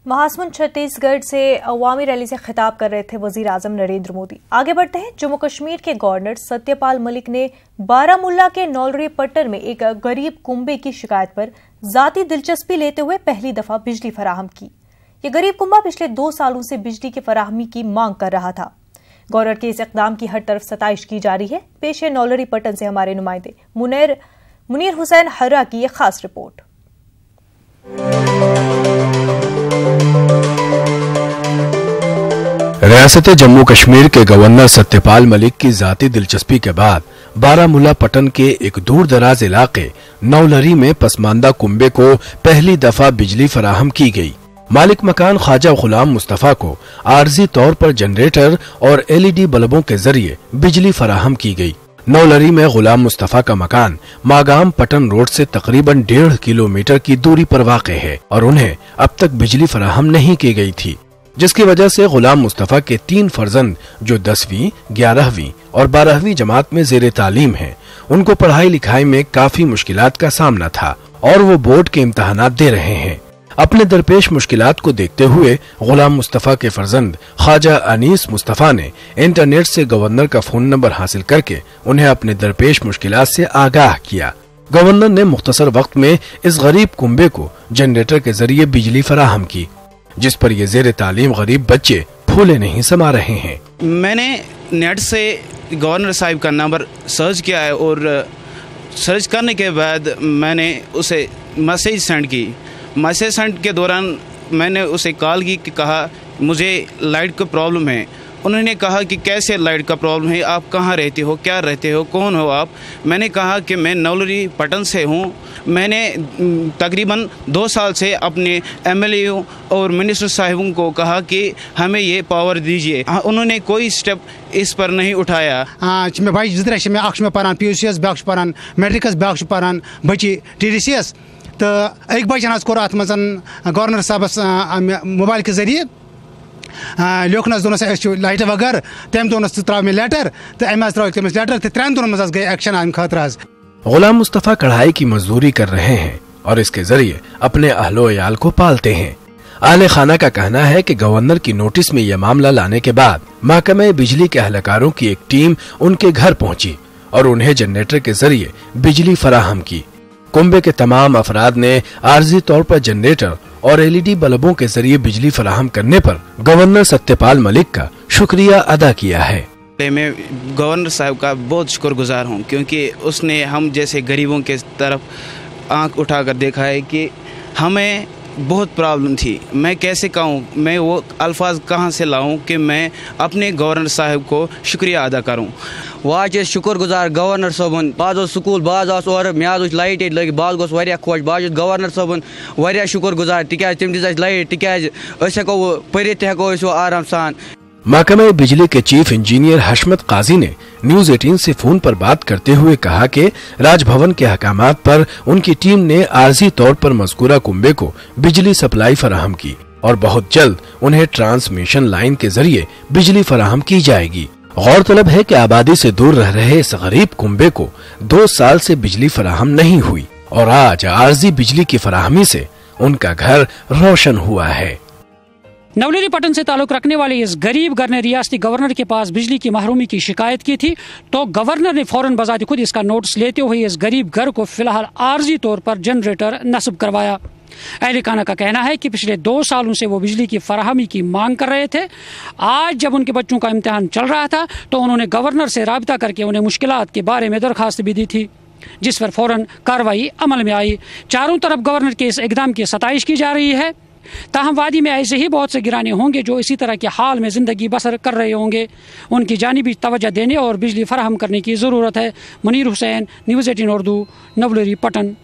महासमुंद छत्तीसगढ़ से अवामी रैली से खिताब कर रहे थे वजीर आजम नरेंद्र मोदी। आगे बढ़ते हैं। जम्मू कश्मीर के गवर्नर सत्यपाल मलिक ने बारामुल्ला के नौलरी पट्टन में एक गरीब कुंबे की शिकायत पर जाती दिलचस्पी लेते हुए पहली दफा बिजली फराहम की। ये गरीब कुंबा पिछले 2 सालों से बिजली की फराहमी की मांग कर रहा था। गवर्नर के इस इकदाम की हर तरफ सताइश की जा रही है। पेश है नौलरी पट्टन से हमारे नुमाइंदे मुनीर हुसैन हर्रा की एक खास रिपोर्ट। रियासत जम्मू कश्मीर के गवर्नर सत्यपाल मलिक की जाती दिलचस्पी के बाद बारामुल्ला पट्टन के एक दूर दराज इलाके नौलरी में पसमानदा कुंबे को पहली दफा बिजली फराहम की गई। मालिक मकान ख्वाजा गुलाम मुस्तफा को आर्जी तौर पर जनरेटर और LED बल्बों के जरिए बिजली फराहम की गई। नौलरी में गुलाम मुस्तफा का मकान मागाम पटन रोड से तकरीबन 1.5 किलोमीटर की दूरी पर वाक़ है और उन्हें अब तक बिजली फराहम नहीं की गई थी, जिसकी वजह से गुलाम मुस्तफा के 3 फर्जंद जो 10वीं, 11वीं और 12वीं जमात में ज़ेरे तालीम हैं, उनको पढ़ाई लिखाई में काफी मुश्किलात का सामना था और वो बोर्ड के इम्तहानात दे रहे हैं। अपने दरपेश मुश्किलात को देखते हुए गुलाम मुस्तफा के फर्जंद ख्वाजा अनीस मुस्तफा ने इंटरनेट से गवर्नर का फोन नंबर हासिल करके उन्हें अपने दरपेश मुश्किलात से आगाह किया। गवर्नर ने मुख्तसर वक्त में इस गरीब कुंबे को जनरेटर के जरिए बिजली फराहम की, जिस पर ये ज़ेरे तालीम गरीब बच्चे फूले नहीं समा रहे हैं। मैंने नेट से गवर्नर साहिब का नंबर सर्च किया है और सर्च करने के बाद मैंने उसे मैसेज सेंड की। मैसेज सेंड के दौरान मैंने उसे कॉल की कि कहा मुझे लाइट का प्रॉब्लम है। उन्होंने कहा कि कैसे लाइट का प्रॉब्लम है, आप कहाँ रहते हो, क्या रहते हो, कौन हो आप। मैंने कहा कि मैं नौलरी पट्टन से हूँ। मैंने तकरीबन 2 साल से अपने MLA और मिनिस्टर साहिबों को कहा कि हमें ये पावर दीजिए। उन्होंने कोई स्टेप इस पर नहीं उठाया। मे भाई 2 मे अख पान PUCS ब्याक पान मेट्रिकस ब्याक पान बच्ची TDCS तो एक बचन कोर अत मज गवर्नर साहबस मोबाइल के जरिए लिखनस दोनस लाइट वगर तम दोनस त्रा मे लेटर तो अम त्रा तमिस लेटर तो 3 दोनों मज गए एक्शन अम खतर। गुलाम मुस्तफा कढ़ाई की मजदूरी कर रहे हैं और इसके जरिए अपने अहलो अयाल को पालते हैं। आले खाना का कहना है कि गवर्नर की नोटिस में यह मामला लाने के बाद महकमे बिजली के अहलकारों की एक टीम उनके घर पहुंची और उन्हें जनरेटर के जरिए बिजली फराहम की। कुंबे के तमाम अफराद ने आर्जी तौर पर जनरेटर और LED बल्बों के जरिए बिजली फराहम करने पर गवर्नर सत्यपाल मलिक का शुक्रिया अदा किया है। मैं गवर्नर साहब का बहुत शुक्रगुजार हूँ, क्योंकि उसने हम जैसे गरीबों के तरफ आंख उठाकर देखा है कि हमें बहुत प्रॉब्लम थी। मैं कैसे कहूँ, मैं वो अल्फाज कहाँ से लाऊं कि मैं अपने गवर्नर साहब को शुक्रिया अदा करूँ। वाज शुक्रगुजार गवर्नर साहबन बाज स्कूल बाज और मे लाइट लग बाज गोस वारिया खुश बाज गवर्नर साहबन वारिया शुक्रगुजार तिकाज तम दिस लाइट तिकाज हको परित हको आराम सान। महकमे बिजली के चीफ इंजीनियर हशमत काजी ने न्यूज 18 से फोन पर बात करते हुए कहा कि राजभवन के अहकामात पर उनकी टीम ने आर्जी तौर पर मज़कूरा कुंबे को बिजली सप्लाई फराहम की और बहुत जल्द उन्हें ट्रांसमिशन लाइन के जरिए बिजली फराहम की जाएगी। गौरतलब है कि आबादी से दूर रह रहे इस गरीब कुंबे को 2 साल से बिजली फराहम नहीं हुई और आज आर्जी बिजली की फराहमी से उनका घर रोशन हुआ है। नौलरी पट्टन से ताल्लुक रखने वाले इस गरीब घर ने रियासती गवर्नर के पास बिजली की महरूमी की शिकायत की थी, तो गवर्नर ने फौरन बजाते खुद इसका नोटिस लेते हुए इस गरीब घर को फिलहाल आर्जी तौर पर जनरेटर नस्ब करवाया। अहले खाना का कहना है कि पिछले 2 सालों से वो बिजली की फराहमी की मांग कर रहे थे। आज जब उनके बच्चों का इम्तिहान चल रहा था तो उन्होंने गवर्नर से राबिता करके उन्हें मुश्किलात के बारे में दरखास्त भी दी थी, जिस पर फौरन कार्रवाई अमल में आई। चारों तरफ गवर्नर के इस इकदाम की सताइश की जा रही है। ताहम वादी में ऐसे ही बहुत से गिराने होंगे जो इसी तरह के हाल में जिंदगी बसर कर रहे होंगे। उनकी जानिबी तवज्जो देने और बिजली फराहम करने की ज़रूरत है। मुनीर हुसैन, न्यूज़ 18 उर्दू, नौलरी पट्टन।